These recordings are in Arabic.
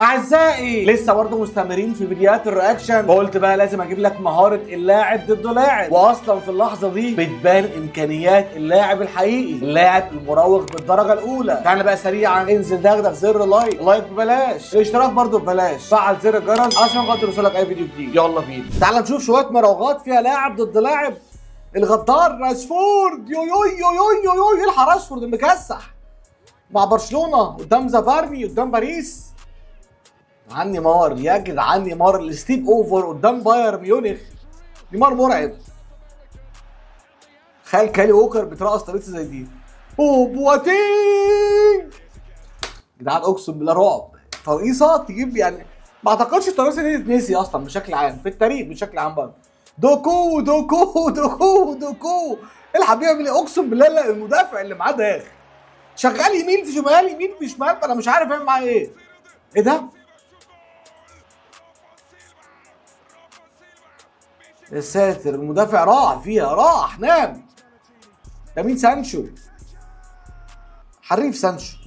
اعزائي لسه برضه مستمرين في فيديوهات الرياكشن، وقلت بقى لازم اجيب لك مهاره اللاعب ضد لاعب، واصلا في اللحظه دي بتبان امكانيات اللاعب الحقيقي، اللاعب المراوغ بالدرجه الاولى. تعالى بقى سريعا انزل دغدغ زر لايك ببلاش، الاشتراك برضه ببلاش، فعل زر الجرس عشان خاطر يوصلك اي فيديو جديد. يلا بينا تعالى نشوف شويه مراوغات فيها لاعب ضد لاعب. الغدار راشفورد، يو يو يو يو يو يو يلحق راشفورد المكسح مع برشلونه قدام زافارني قدام باريس. عن نيمار يا جدعان، نيمار الستيب اوفر قدام بايرن ميونخ. نيمار مرعب. تخيل كالي ووكر بترقص طريقه زي دي. اوه بواتينج جدعان، اقسم بالله رعب. ترقيصه تجيب يعني، ما اعتقدش الترقيصه دي تتنسي اصلا بشكل عام في التاريخ بشكل عام برضه. دوكو دوكو دوكو دوكو الحق بيعمل ايه؟ اقسم بالله لا، المدافع اللي معاه ده شغال يمين في شمال يمين في شمال، فانا مش عارف اعمل معاه ايه. ايه ده؟ يا ساتر، المدافع راح فيها، راح نام. ده مين؟ سانشو، حريف سانشو.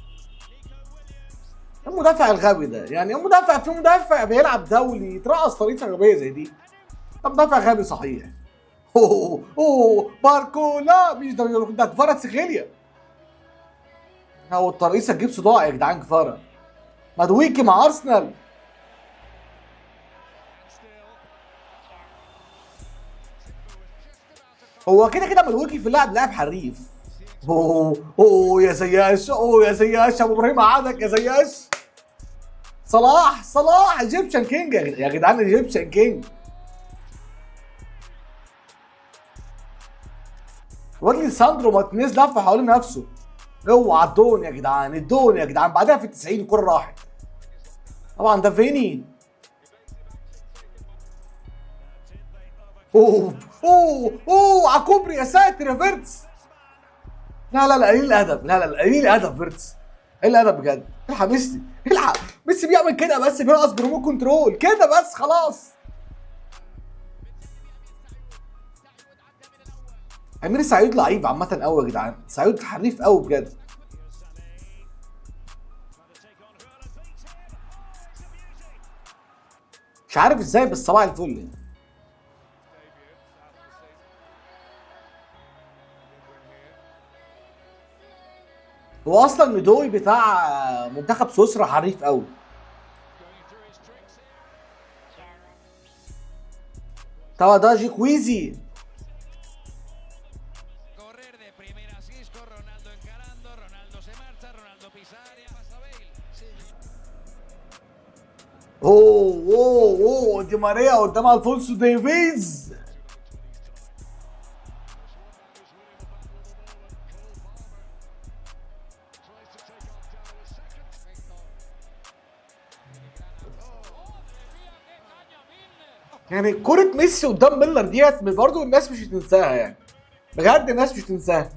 المدافع الغبي ده يعني، المدافع في مدافع بيلعب دولي يترقص طريقه غبيه زي دي؟ ده مدافع غبي صحيح. اوه باركولا، مش ده كفاره سخيليا. هو الترقيصه تجيب صداع يا جدعان. كفاره مدويكي مع ارسنال. هو كده كده مدويكي في اللعب لاعب حريف. اوه يا زياش، اوه يا زياش، ابو ابراهيم قعدك يا زياش. صلاح ايجيبشن كينج يا جدعان، ايجيبشن كينج. وادلي ساندرو مارتينيز لف حوالين نفسه. اوعى الدون يا جدعان، الدون يا جدعان. بعدها في ال 90 الكوره راحت. طبعا ده فيني. اوه على كوبري، يا ساتر يا فيرتس. لا قليل الادب، لا قليل الادب فيرتس، قليل الادب بجد. الحق ميسي، الحق ميسي بيعمل كده بس، بيرقص بريموت كنترول كده بس خلاص. امير سعيد لعيب عامه قوي يا جدعان، سعيد حريف قوي بجد. مش عارف ازاي بس صباح الفل يعني. هو اصلا ميدوي بتاع منتخب سويسرا حريف قوي. طبعا ده جي كويزي. اوه دي ماريا قدام الفونسو ديفيز. يعني كرة ميسي قدام ميلر ديت برضه الناس مش هتنساها يعني، بجد الناس مش هتنساها.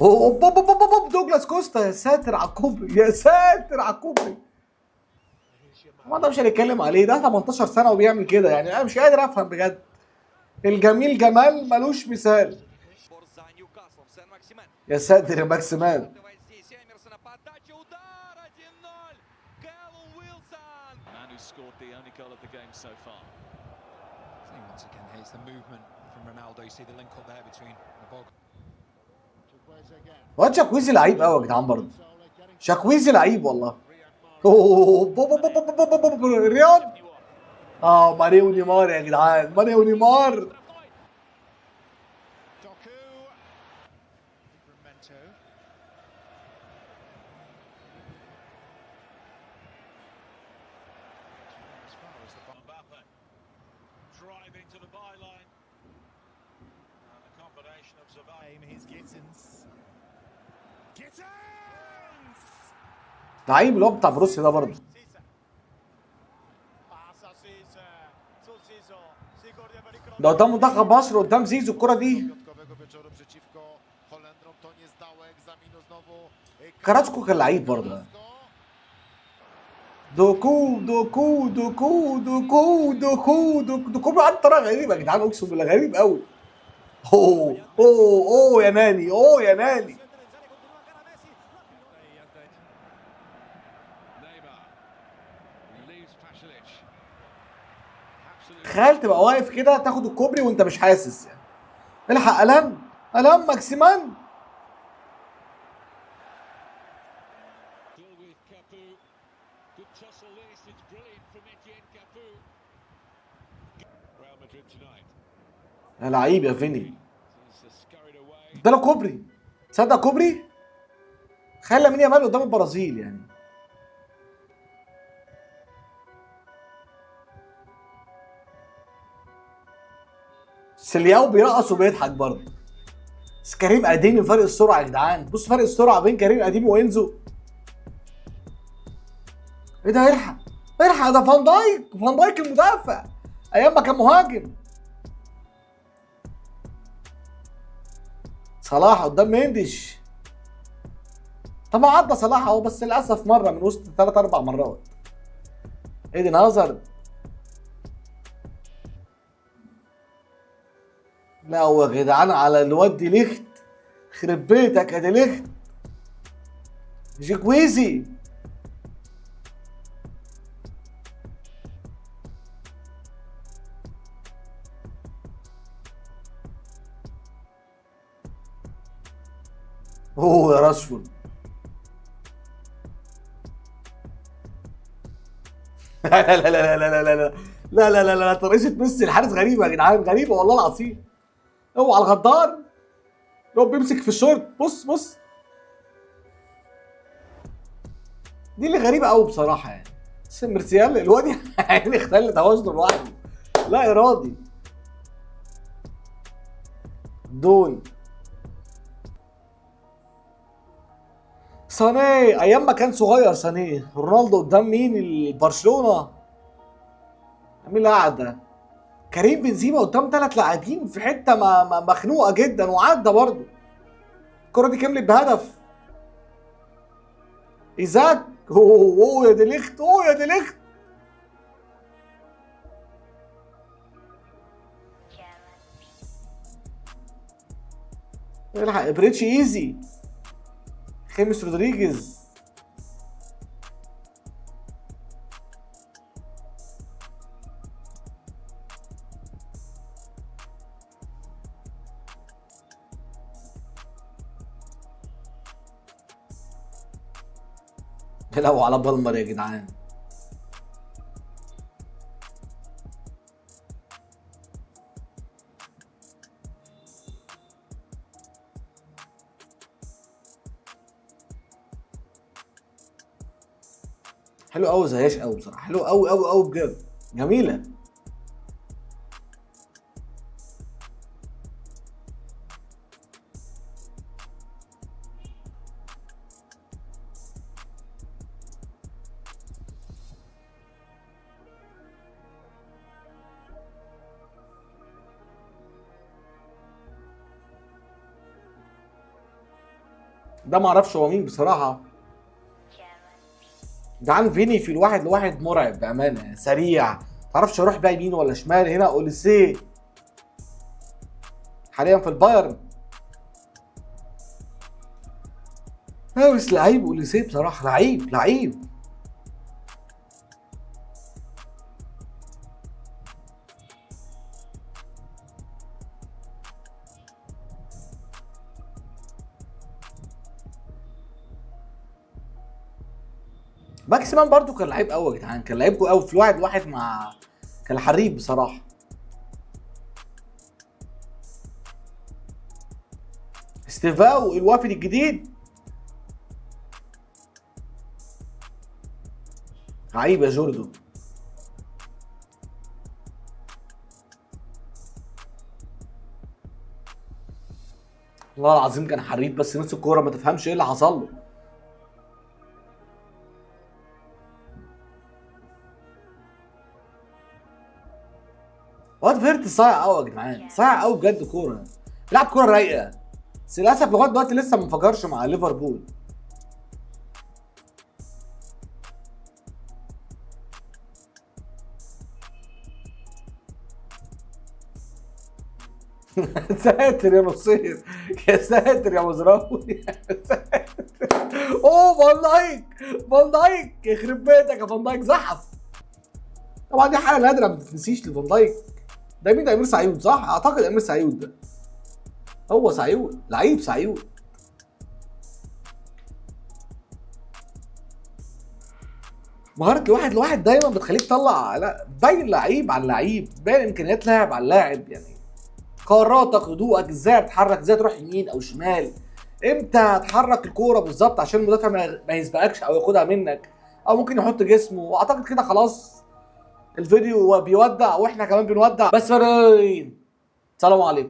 اوه دوجلاس كوستا، يا ساتر على الكوبري، يا ساتر على الكوبري. ما ده مش هنتكلم عليه، ده 18 سنة وبيعمل كده يعني، انا مش قادر افهم بجد. الجميل جمال ملوش مثال. يا ساتر يا ماكسيمان. واد شاكويزي لعيب قوي يا جدعان برضه، شاكويزي لعيب والله. رياض. ماني ونيمار يا جدعان، ماني ونيمار. لعيب اللي هو بتاع بروسيا ده برضه. ده قدام منتخب مصر، قدام زيزو الكرة دي. كاراتسكو كان لعيب برضه. دوكو بقى طريقة غريبة يا جدعان، اقسم بالله غريب قوي. اوه يا ناني، اوه يا ناني. تخيل تبقى واقف كده تاخد الكوبري وانت مش حاسس يعني. الحق الان، الان ماكسيمان. يا لعيب يا فيني، اداله كوبري. تصدق كوبري؟ تخيل لامين يامال قدام البرازيل يعني. سيلياو بيرقص وبيضحك برضه. بس كريم اديمي فرق السرعه يا جدعان، بص فرق السرعه بين كريم اديمي وانزو. ايه ده؟ الحق الحق، ده فان دايك، فان دايك المدافع ايام ما كان مهاجم. صلاح قدام مندش. طبعا عدى صلاح اهو، بس للاسف مره من وسط 3 4 مرات. ايدن هازارد. لا هو يا جدعان على الواد دي ليخت، خرب بيتك يا دي ليخت. جيكويزي. اوه يا راشفورد. لا لا لا لا لا لا لا لا لا لا لا، طريقة ميسي الحارس غريبة يا جدعان، غريبة والله العظيم. اوعى الغدار، هو بيمسك في الشورت. بص بص، دي اللي غريبة قوي بصراحة يعني. بس مرسيال الواد يعني اختل توازنه لوحده، لا إرادي. دول سانيه ايام ما كان صغير، سانيه. رونالدو قدام مين؟ برشلونة. مين اللي قاعد ده؟ كريم بنزيما قدام 3 لاعبين في حته مخنوقه جدا، وعدى برضه. الكره دي كملت بهدف. ايزاك. اوه يا دي ليخت، اوه يا دي ليخت. الحق بريتش ايزي. خيمس رودريجيز. لو على بالمر يا جدعان. حلو قوي زياش قوي بصراحه، حلو قوي قوي قوي بجد، جميله. ده ما اعرفش هو مين بصراحه. جدعان فيني في الواحد لواحد مرعب بامانه، سريع، معرفش اروح بقى يمين ولا شمال. هنا اوليسيه حاليا في البايرن. لا بس لعيب اوليسيه بصراحه، لعيب لعيب. ماكسيمان برضو كان لعيب قوي يا جدعان، كان لعيب قوي في الواحد لواحد مع، كان حريف بصراحه. استيفاو الوافد الجديد، لعيب يا جوردو. والله العظيم كان حريف، بس نص الكوره ما تفهمش ايه اللي حصل له. واد فيرت صايع قوي يا جدعان، صايع قوي بجد. كوره بيلعب كوره رايقه، بس للاسف لغايه دلوقتي لسه ما انفجرش مع ليفربول. ساتر يا نصير، يا ساتر يا مزراوي، يا ساتر. اوه فان دايك، فان دايك يخرب بيتك يا فان دايك، زحف. طبعا دي حاله نادره ما تتنسيش لفان دايك. ده مين؟ ده امير سعيود صح؟ اعتقد امير سعيود ده. هو سعيود، لعيب سعيود. مهارة الواحد لواحد دايما بتخليك تطلع، لا باين لعيب عن لعيب، باين امكانيات لاعب عن لاعب. يعني قراراتك، هدوءك، ازاي تتحرك، ازاي تروح يمين او شمال، امتى هتحرك الكوره بالظبط عشان المدافع ما يسبقكش او ياخدها منك، او ممكن يحط جسمه. واعتقد كده خلاص الفيديو بيودع واحنا كمان بنودع. بس سلام عليكم.